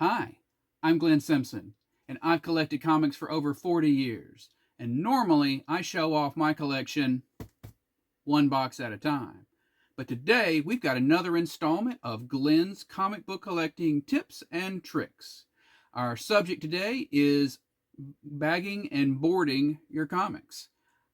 Hi, I'm Glenn Simpson, and I've collected comics for over 40 years. And normally I show off my collection one box at a time. But today we've got another installment of Glenn's comic book collecting tips and tricks. Our subject today is bagging and boarding your comics.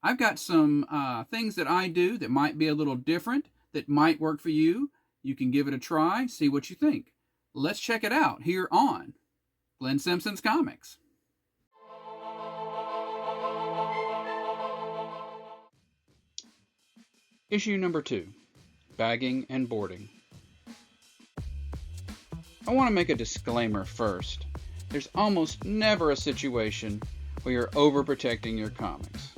I've got some things that I do that might be a little different, that might work for you. You can give it a try, see what you think. Let's check it out here on Glenn Simpson's Comics. Issue number 2, Bagging and Boarding. I want to make a disclaimer first. There's almost never a situation where you're overprotecting your comics.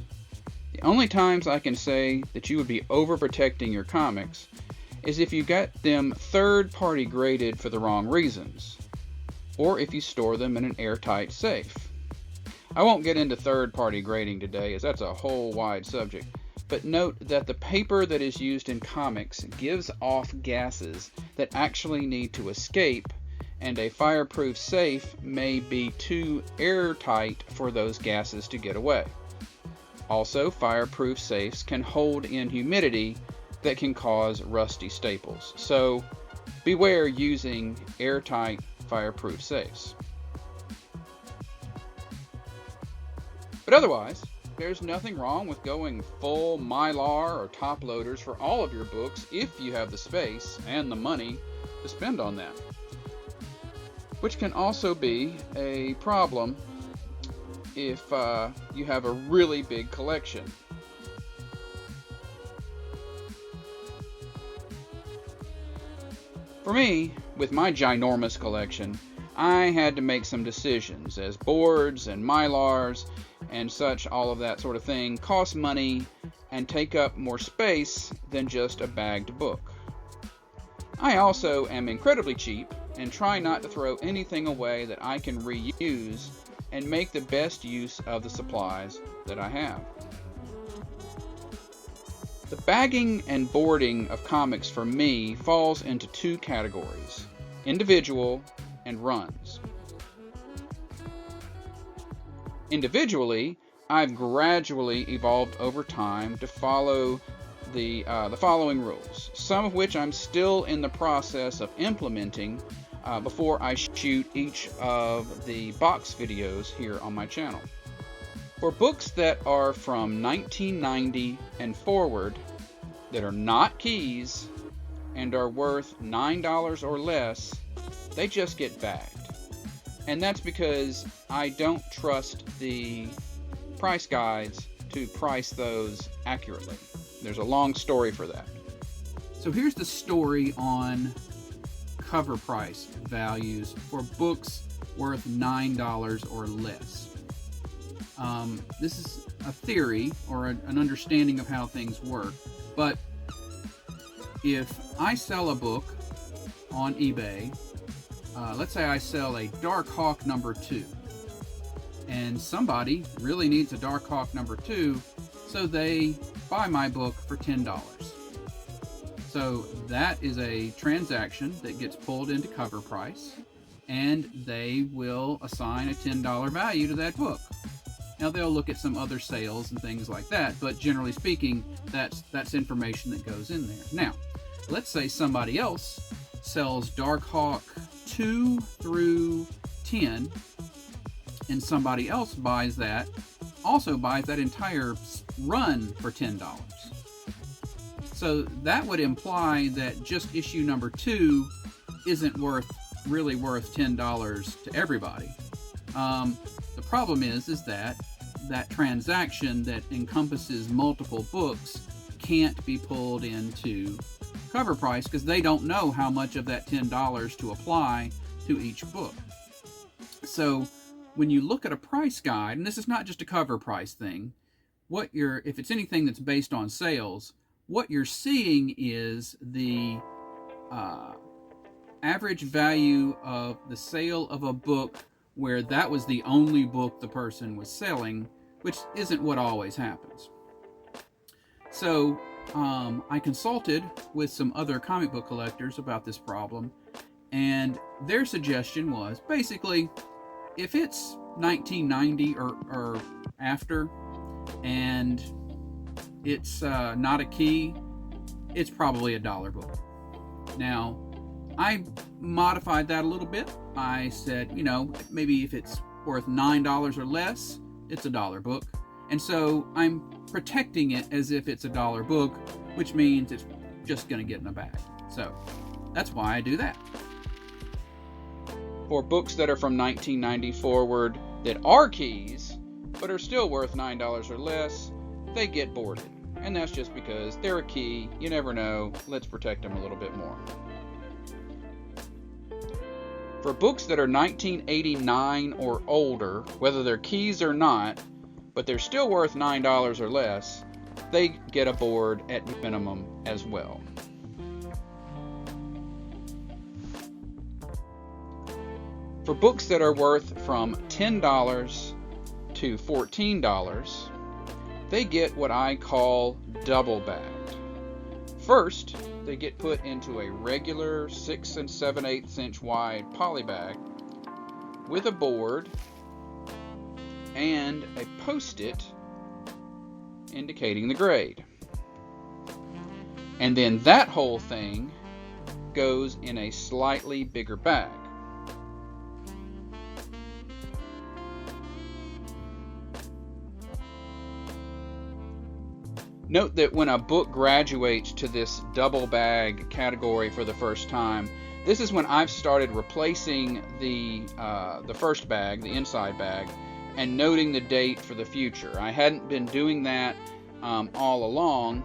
The only times I can say that you would be overprotecting your comics is if you got them third-party graded for the wrong reasons, or if you store them in an airtight safe. I won't get into third-party grading today, as that's a whole wide subject, but note that the paper that is used in comics gives off gases that actually need to escape, and a fireproof safe may be too airtight for those gases to get away. Also, fireproof safes can hold in humidity that can cause rusty staples, so beware using airtight fireproof safes. But otherwise, there's nothing wrong with going full Mylar or top loaders for all of your books if you have the space and the money to spend on that, which can also be a problem if you have a really big collection. For me, with my ginormous collection, I had to make some decisions, as boards and Mylars and such, all of that sort of thing, cost money and take up more space than just a bagged book. I also am incredibly cheap and try not to throw anything away that I can reuse and make the best use of the supplies that I have. The bagging and boarding of comics for me falls into two categories: individual and runs. Individually, I've gradually evolved over time to follow the following rules, some of which I'm still in the process of implementing before I shoot each of the box videos here on my channel. For books that are from 1990 and forward, that are not keys and are worth $9 or less, they just get bagged. And that's because I don't trust the price guides to price those accurately. There's a long story for that. So here's the story on cover price values for books worth $9 or less. This is a theory or an understanding of how things work, but if I sell a book on eBay, let's say I sell a Dark Hawk number 2, and somebody really needs a Dark Hawk number 2, so they buy my book for $10. So that is a transaction that gets pulled into cover price, and they will assign a $10 value to that book. Now they'll look at some other sales and things like that, but generally speaking, that's information that goes in there. Now, let's say somebody else sells Dark Hawk 2 through 10, and somebody else also buys that entire run for $10. So that would imply that just issue number 2 isn't really worth $10 to everybody. The problem is that transaction that encompasses multiple books can't be pulled into cover price because they don't know how much of that $10 to apply to each book. So when you look at a price guide, and this is not just a cover price thing, if it's anything that's based on sales, what you're seeing is the average value of the sale of a book where that was the only book the person was selling, which isn't what always happens. So I consulted with some other comic book collectors about this problem, And their suggestion was basically, if it's 1990 or after, and it's not a key, it's probably a dollar book. Now, I modified that a little bit. I said, maybe if it's worth $9 or less, it's a dollar book. And so I'm protecting it as if it's a dollar book, which means it's just going to get in a bag. So that's why I do that. For books that are from 1990 forward that are keys, but are still worth $9 or less, they get boarded. And that's just because they're a key. You never know. Let's protect them a little bit more. For books that are 1989 or older, whether they're keys or not, but they're still worth $9 or less, they get a board at minimum as well. For books that are worth from $10 to $14, they get what I call double bagged. First, they get put into a regular 6 7/8 inch wide poly bag with a board and a post-it indicating the grade. And then that whole thing goes in a slightly bigger bag. Note that when a book graduates to this double bag category for the first time, this is when I've started replacing the first bag, the inside bag, and noting the date for the future. I hadn't been doing that all along,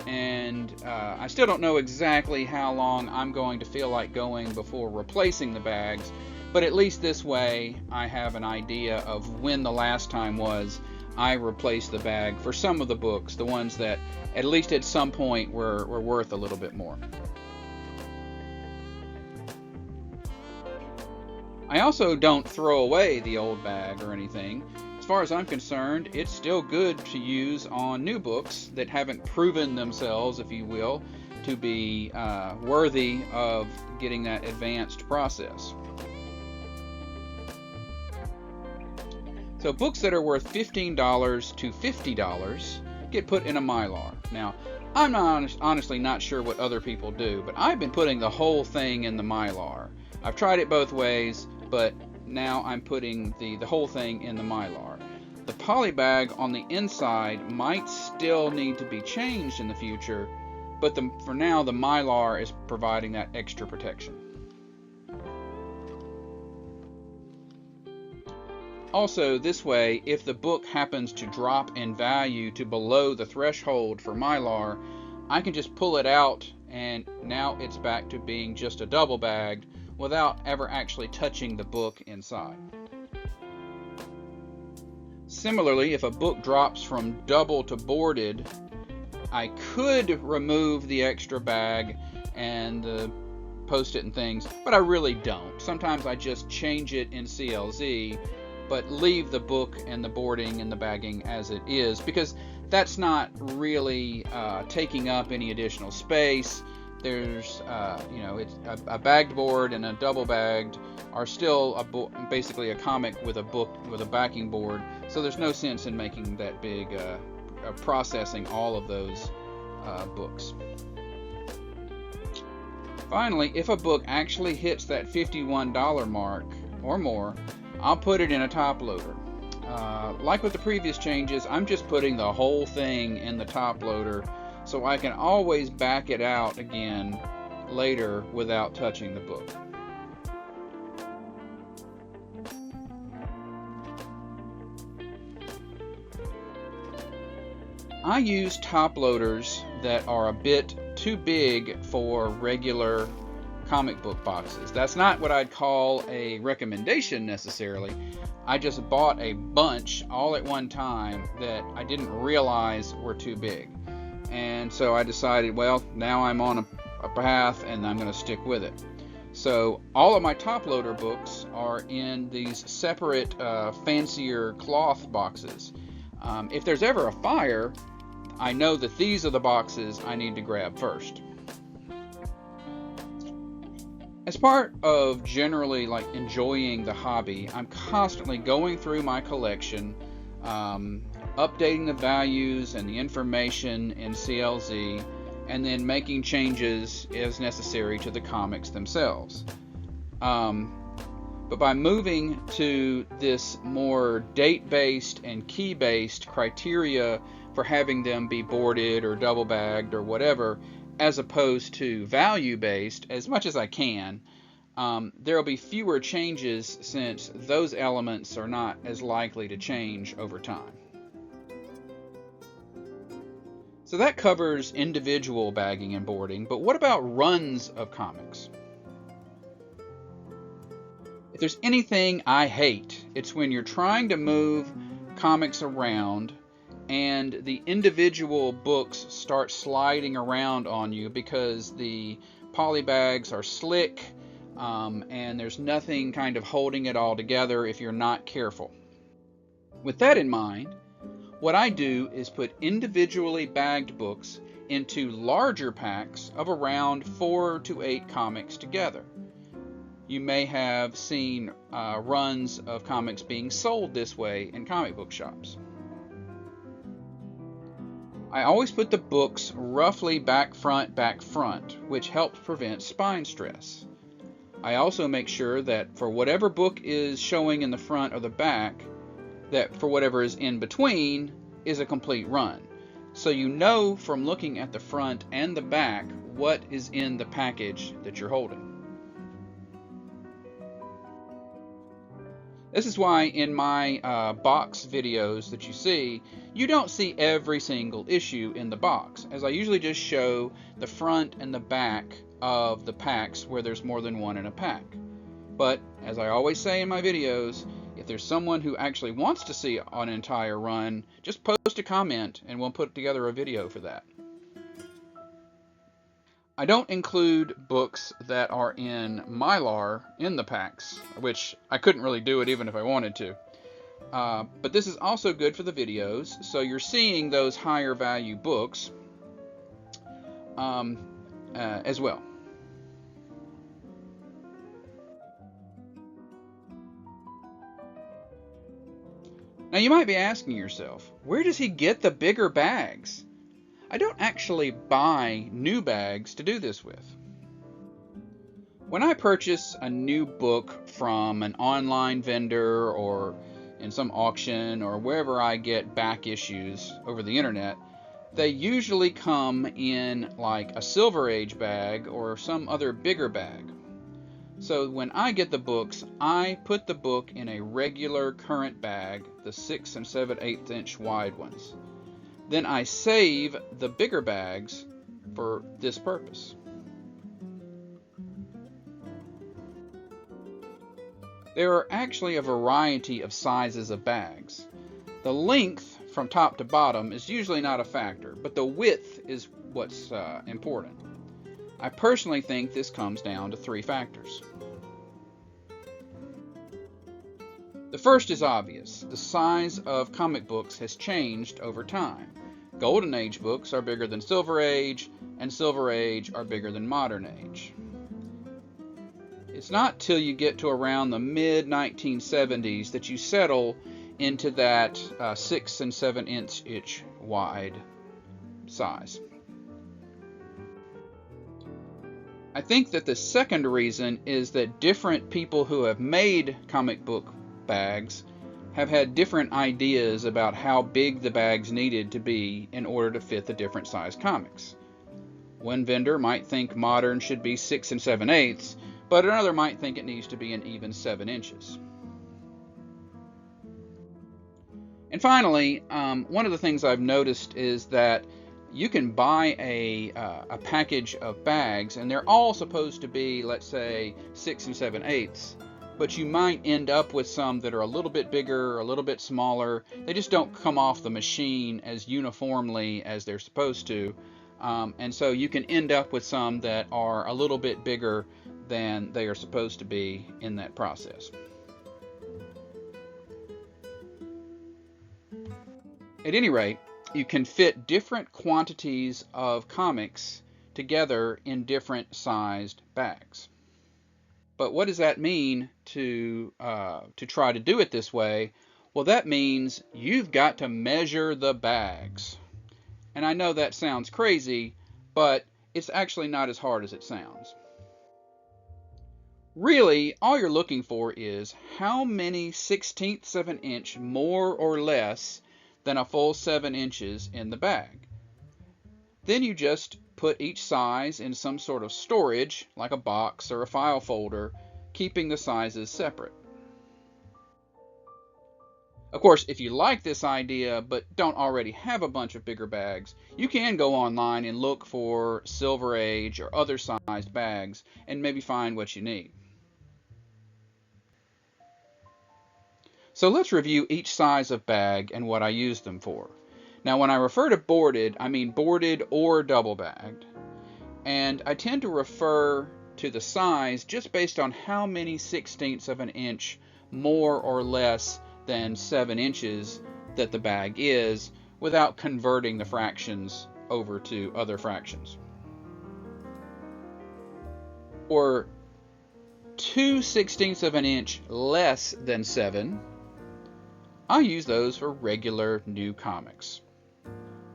and I still don't know exactly how long I'm going to feel like going before replacing the bags, but at least this way I have an idea of when the last time was I replaced the bag for some of the books, the ones that at least at some point were worth a little bit more. I also don't throw away the old bag or anything. As far as I'm concerned, it's still good to use on new books that haven't proven themselves, if you will, to be worthy of getting that advanced process. So books that are worth $15 to $50 get put in a Mylar. Now, I'm honestly not sure what other people do, but I've been putting the whole thing in the Mylar. I've tried it both ways, but now I'm putting the whole thing in the Mylar. The poly bag on the inside might still need to be changed in the future, but for now the Mylar is providing that extra protection. Also, this way, if the book happens to drop in value to below the threshold for Mylar, I can just pull it out and now it's back to being just a double bagged without ever actually touching the book inside. Similarly, if a book drops from double to boarded, I could remove the extra bag and the post-it and things, but I really don't. Sometimes I just change it in CLZ, but leave the book and the boarding and the bagging as it is, because that's not really taking up any additional space. There's, it's a bagged board and a double bagged are still basically a comic with a book with a backing board, so there's no sense in making that big processing all of those books. Finally, if a book actually hits that $51 mark or more, I'll put it in a top loader. Like with the previous changes, I'm just putting the whole thing in the top loader so I can always back it out again later without touching the book. I use top loaders that are a bit too big for regular comic book boxes. That's not what I'd call a recommendation necessarily. I just bought a bunch all at one time that I didn't realize were too big. And so I decided, well, now I'm on a path and I'm going to stick with it. So all of my top loader books are in these separate fancier cloth boxes. If there's ever a fire, I know that these are the boxes I need to grab first. As part of generally like enjoying the hobby, I'm constantly going through my collection, updating the values and the information in CLZ, and then making changes as necessary to the comics themselves. But by moving to this more date-based and key-based criteria for having them be boarded or double bagged or whatever, as opposed to value-based, as much as I can, there will be fewer changes since those elements are not as likely to change over time. So that covers individual bagging and boarding, but what about runs of comics? If there's anything I hate, it's when you're trying to move comics around and the individual books start sliding around on you because the polybags are slick, and there's nothing kind of holding it all together if you're not careful. With that in mind, what I do is put individually bagged books into larger packs of around 4 to 8 comics together. You may have seen runs of comics being sold this way in comic book shops. I always put the books roughly back front, which helps prevent spine stress. I also make sure that for whatever book is showing in the front or the back, that for whatever is in between is a complete run. So you know from looking at the front and the back what is in the package that you're holding. This is why in my box videos that you see, you don't see every single issue in the box, as I usually just show the front and the back of the packs where there's more than one in a pack. But as I always say in my videos, if there's someone who actually wants to see an entire run, just post a comment and we'll put together a video for that. I don't include books that are in Mylar in the packs, which I couldn't really do it even if I wanted to. But this is also good for the videos, so you're seeing those higher value books as well. Now you might be asking yourself, where does he get the bigger bags? I don't actually buy new bags to do this with. When I purchase a new book from an online vendor or in some auction or wherever I get back issues over the internet, they usually come in like a Silver Age bag or some other bigger bag. So when I get the books, I put the book in a regular current bag, the 6 7/8 inch wide ones. Then I save the bigger bags for this purpose. There are actually a variety of sizes of bags. The length from top to bottom is usually not a factor, but the width is what's important. I personally think this comes down to 3 factors. The first is obvious. The size of comic books has changed over time. Golden Age books are bigger than Silver Age, and Silver Age are bigger than Modern Age. It's not till you get to around the mid-1970s that you settle into that 6 and 7 inch wide size. I think that the second reason is that different people who have made comic book bags have had different ideas about how big the bags needed to be in order to fit the different size comics. One vendor might think modern should be 6 7/8, but another might think it needs to be an even 7 inches. And finally, one of the things I've noticed is that you can buy a package of bags, and they're all supposed to be, let's say, 6 7/8, but you might end up with some that are a little bit bigger, a little bit smaller. They just don't come off the machine as uniformly as they're supposed to. And so you can end up with some that are a little bit bigger than they are supposed to be in that process. At any rate, you can fit different quantities of comics together in different sized bags. But what does that mean to try to do it this way? Well, that means you've got to measure the bags. And I know that sounds crazy, but it's actually not as hard as it sounds. Really, all you're looking for is how many sixteenths of an inch more or less than a full 7 inches in the bag. Then you just put each size in some sort of storage, like a box or a file folder, keeping the sizes separate. Of course, if you like this idea but don't already have a bunch of bigger bags, you can go online and look for Silver Age or other sized bags and maybe find what you need. So let's review each size of bag and what I use them for. Now, when I refer to boarded, I mean boarded or double bagged. And I tend to refer to the size just based on how many sixteenths of an inch more or less than 7 inches that the bag is, without converting the fractions over to other fractions. Or 2 sixteenths of an inch less than 7, I use those for regular new comics.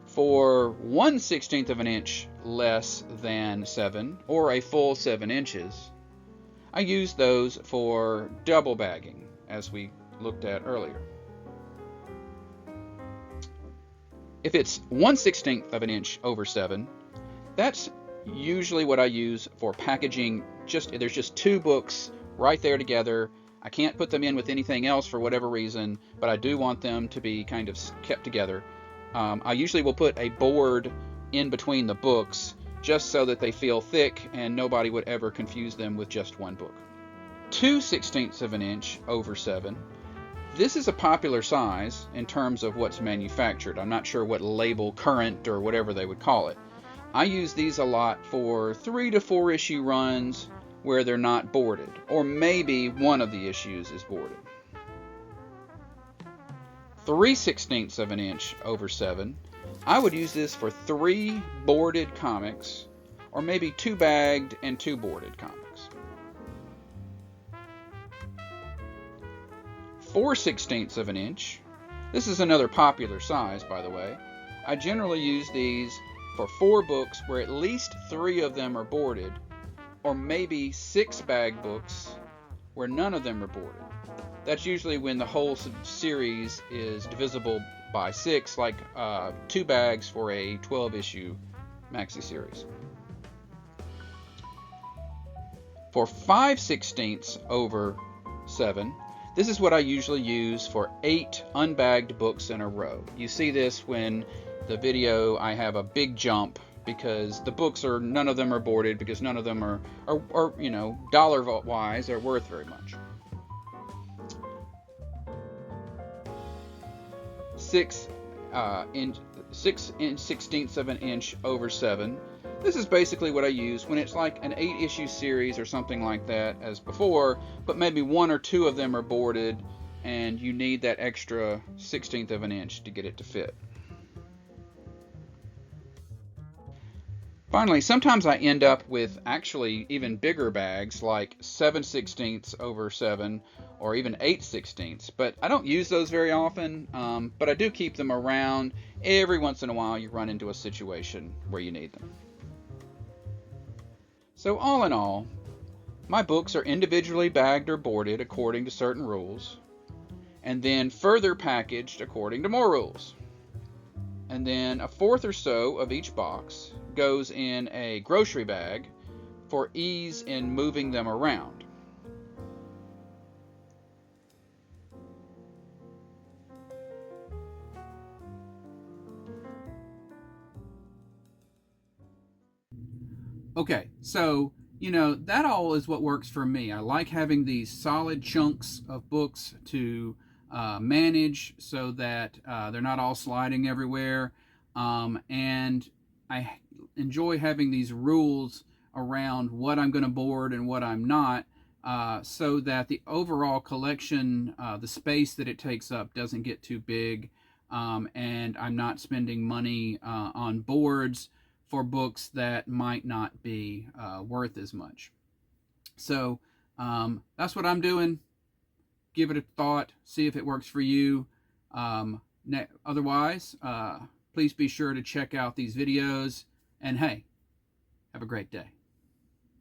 For 1 16th of an inch less than 7, or a full 7 inches, I use those for double bagging, as we looked at earlier. If it's 1 16th of an inch over 7, that's usually what I use for packaging. There's just 2 books right there together. I can't put them in with anything else for whatever reason, but I do want them to be kind of kept together. I usually will put a board in between the books just so that they feel thick and nobody would ever confuse them with just one book. 2 16ths of an inch over 7. This is a popular size in terms of what's manufactured. I'm not sure what label, current, or whatever they would call it. I use these a lot for 3 to 4 issue runs where they're not boarded, or maybe one of the issues is boarded. 3 16ths of an inch over 7. I would use this for 3 boarded comics, or maybe 2 bagged and 2 boarded comics. 4 16ths of an inch. This is another popular size, by the way. I generally use these for 4 books where at least 3 of them are boarded, or maybe 6 bag books where none of them are boarded. That's usually when the whole series is divisible by 6, like 2 bags for a 12-issue maxi series. For 5 16ths over 7, this is what I usually use for 8 unbagged books in a row. You see this when the video I have a big jump because the books none of them are boarded because none of them are dollar wise are worth very much. 6 16ths of an inch over 7. This is basically what I use when it's like an 8-issue series or something like that as before, but maybe 1 or 2 of them are boarded and you need that extra 16th of an inch to get it to fit. Finally, sometimes I end up with actually even bigger bags like 7 16ths over 7 or even 8 16ths, but I don't use those very often, but I do keep them around. Every once in a while you run into a situation where you need them. So all in all, my books are individually bagged or boarded according to certain rules, and then further packaged according to more rules. And then a fourth or so of each box goes in a grocery bag for ease in moving them around. Okay, so, that all is what works for me. I like having these solid chunks of books to manage so that they're not all sliding everywhere. And I enjoy having these rules around what I'm going to board and what I'm not, so that the overall collection, the space that it takes up, doesn't get too big, and I'm not spending money on boards for books that might not be worth as much. So That's what I'm doing. Give it a thought. See if it works for you. Otherwise, please be sure to check out these videos. And hey, have a great day.